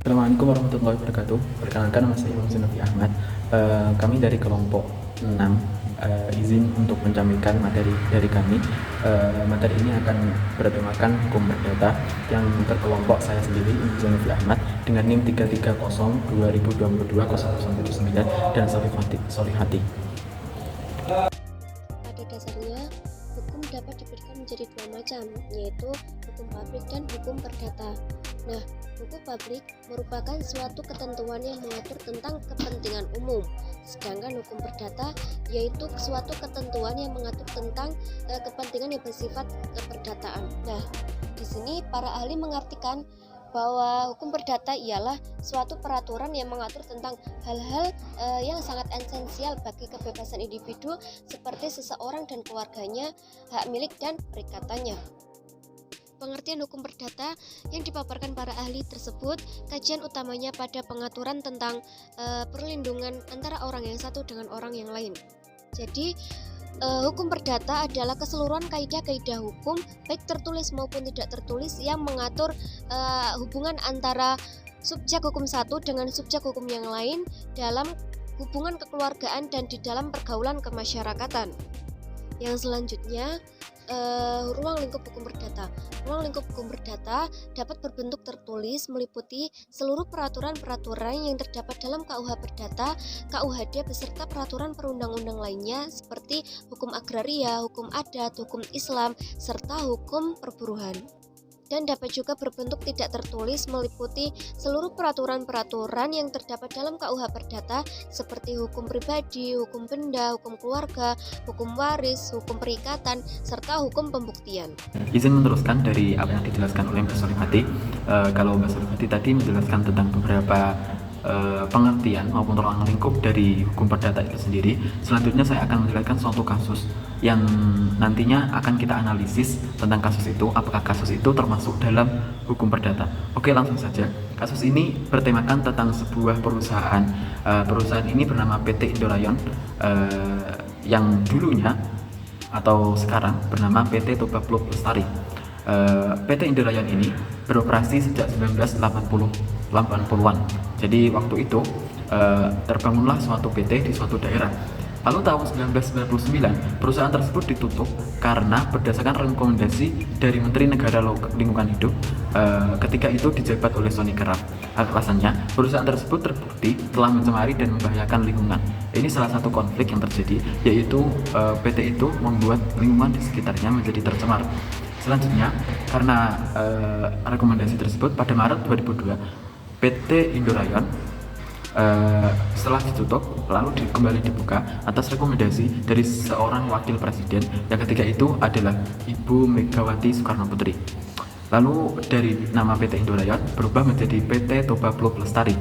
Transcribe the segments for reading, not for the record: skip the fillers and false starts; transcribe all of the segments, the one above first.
Assalamualaikum warahmatullahi wabarakatuh. Perkenalkan, nama saya Imam Zinovi Ahmad. Kami dari kelompok 6 izin untuk menyampaikan materi dari kami. Materi ini akan bertemakan hukum perdata yang terkelompok saya sendiri, Imam Zinovi Ahmad, dengan NIM 330-2022-0079 dan Solihati. Pada dasarnya, hukum dapat diberikan menjadi dua macam, yaitu hukum publik dan hukum perdata. Nah, hukum publik merupakan suatu ketentuan yang mengatur tentang kepentingan umum, sedangkan hukum perdata yaitu suatu ketentuan yang mengatur tentang kepentingan yang bersifat keperdataan. Nah, di sini para ahli mengartikan bahwa hukum perdata ialah suatu peraturan yang mengatur tentang hal-hal yang sangat esensial bagi kebebasan individu seperti seseorang dan keluarganya, hak milik dan perikatannya. Pengertian hukum perdata yang dipaparkan para ahli tersebut, kajian utamanya pada pengaturan tentang perlindungan antara orang yang satu dengan orang yang lain. Jadi, hukum perdata adalah keseluruhan kaidah-kaidah hukum, baik tertulis maupun tidak tertulis, yang mengatur hubungan antara subjek hukum satu dengan subjek hukum yang lain dalam hubungan kekeluargaan dan di dalam pergaulan kemasyarakatan. Yang selanjutnya, ruang lingkup hukum perdata. Ruang lingkup hukum perdata dapat berbentuk tertulis, meliputi seluruh peraturan-peraturan yang terdapat dalam KUH Perdata, KUHD beserta peraturan perundang-undang lainnya seperti hukum agraria, hukum adat, hukum Islam, serta hukum perburuhan. Dan dapat juga berbentuk tidak tertulis, meliputi seluruh peraturan-peraturan yang terdapat dalam KUH Perdata seperti hukum pribadi, hukum benda, hukum keluarga, hukum waris, hukum perikatan, serta hukum pembuktian. Izin meneruskan dari apa yang dijelaskan oleh Mbak Solihati. Kalau Mbak Solihati tadi menjelaskan tentang beberapa pengertian maupun ruang lingkup dari hukum perdata itu sendiri, selanjutnya saya akan menjelaskan suatu kasus yang nantinya akan kita analisis tentang kasus itu, apakah kasus itu termasuk dalam hukum perdata. Oke, langsung saja. Kasus ini bertemakan tentang sebuah perusahaan. Perusahaan ini bernama PT Indorayon, yang dulunya atau sekarang bernama PT Toba Plug Lestari. PT Indorayon ini beroperasi sejak 1980-an. Jadi waktu itu terbangunlah suatu PT di suatu daerah. Lalu tahun 1999 perusahaan tersebut ditutup karena berdasarkan rekomendasi dari Menteri Negara Lingkungan Hidup ketika itu dijabat oleh Sony Kerap. Alasannya, perusahaan tersebut terbukti telah mencemari dan membahayakan lingkungan. Ini salah satu konflik yang terjadi, yaitu PT itu membuat lingkungan di sekitarnya menjadi tercemar. Selanjutnya, karena rekomendasi tersebut, pada Maret 2002 PT Indorayon setelah ditutup lalu kembali dibuka atas rekomendasi dari seorang wakil presiden yang ketika itu adalah Ibu Megawati Soekarno Putri. Lalu dari nama PT Indorayon berubah menjadi PT Toba Plug Lestari.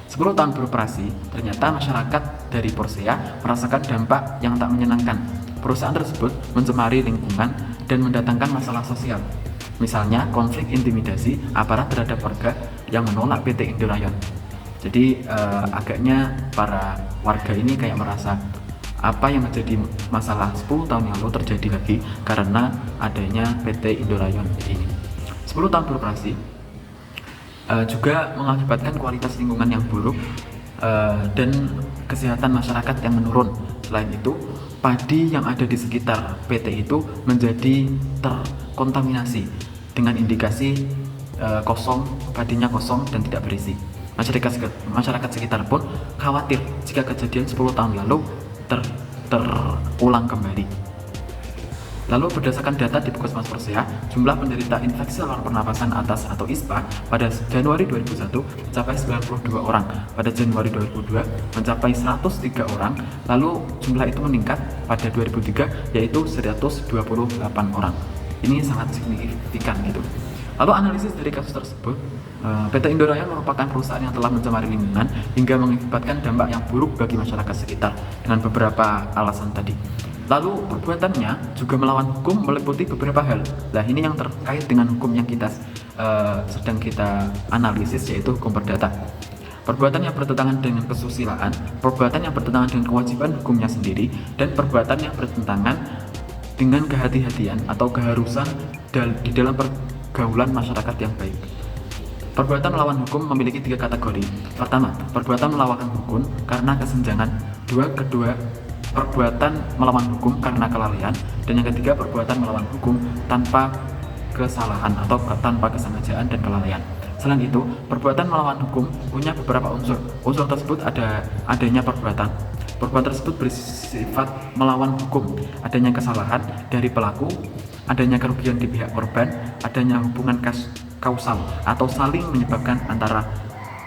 10 tahun beroperasi, ternyata masyarakat dari Porsea merasakan dampak yang tak menyenangkan. Perusahaan tersebut mencemari lingkungan dan mendatangkan masalah sosial. Misalnya konflik intimidasi aparat terhadap warga yang menolak PT Indorayon. Jadi agaknya para warga ini kayak merasa apa yang menjadi masalah 10 tahun yang lalu terjadi lagi karena adanya PT Indorayon ini. 10 tahun beroperasi juga mengakibatkan kualitas lingkungan yang buruk dan kesehatan masyarakat yang menurun. Selain itu, padi yang ada di sekitar PT itu menjadi terkontaminasi dengan indikasi padinya kosong dan tidak berisi. Masyarakat sekitar pun khawatir jika kejadian 10 tahun lalu terulang kembali. Lalu berdasarkan data di Puskesmas Porsea, jumlah penderita infeksi saluran pernapasan atas atau ISPA pada Januari 2001 mencapai 92 orang, pada Januari 2002 mencapai 103 orang, lalu jumlah itu meningkat pada 2003 yaitu 128 orang. Ini sangat signifikan gitu. Lalu analisis dari kasus tersebut, PT Indorayon merupakan perusahaan yang telah mencemari lingkungan hingga mengakibatkan dampak yang buruk bagi masyarakat sekitar dengan beberapa alasan tadi. Lalu perbuatannya juga melawan hukum meliputi beberapa hal. Nah, ini yang terkait dengan hukum yang kita sedang kita analisis, yaitu hukum perdata. Perbuatan yang bertentangan dengan kesusilaan, perbuatan yang bertentangan dengan kewajiban hukumnya sendiri, dan perbuatan yang bertentangan dengan kehati-hatian atau keharusan di dalam pergaulan masyarakat yang baik. Perbuatan melawan hukum memiliki 3 kategori. Pertama, perbuatan melawan hukum karena kesenjangan. Kedua, perbuatan melawan hukum karena kelalaian. Dan yang ketiga, perbuatan melawan hukum tanpa kesalahan atau tanpa kesengajaan dan kelalaian. Selain itu, perbuatan melawan hukum punya beberapa unsur. Unsur tersebut adanya perbuatan. Perbuatan tersebut bersifat melawan hukum, adanya kesalahan dari pelaku, adanya kerugian di pihak korban, adanya hubungan kausal atau saling menyebabkan antara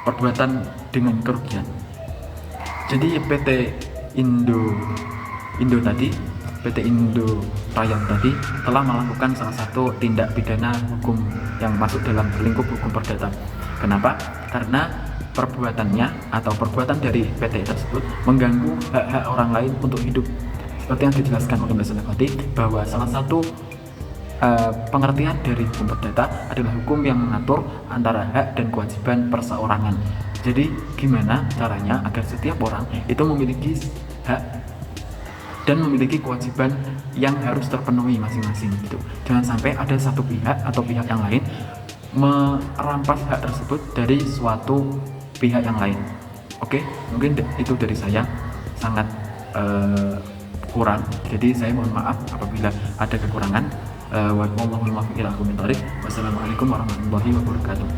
perbuatan dengan kerugian. Jadi PT Indo Rayong tadi telah melakukan salah satu tindak pidana hukum yang masuk dalam lingkup hukum perdata. Kenapa? Karena perbuatannya atau perbuatan dari PT tersebut mengganggu hak-hak orang lain untuk hidup. Seperti yang dijelaskan oleh Mbak Senapati, bahwa salah satu pengertian dari hukum perdata adalah hukum yang mengatur antara hak dan kewajiban perseorangan. Jadi gimana caranya agar setiap orang itu memiliki hak dan memiliki kewajiban yang harus terpenuhi masing-masing gitu. Jangan sampai ada satu pihak atau pihak yang lain merampas hak tersebut dari suatu pihak yang lain. Oke, mungkin itu dari saya sangat kurang. Jadi saya mohon maaf apabila ada kekurangan. Wassalamualaikum warahmatullahi wabarakatuh.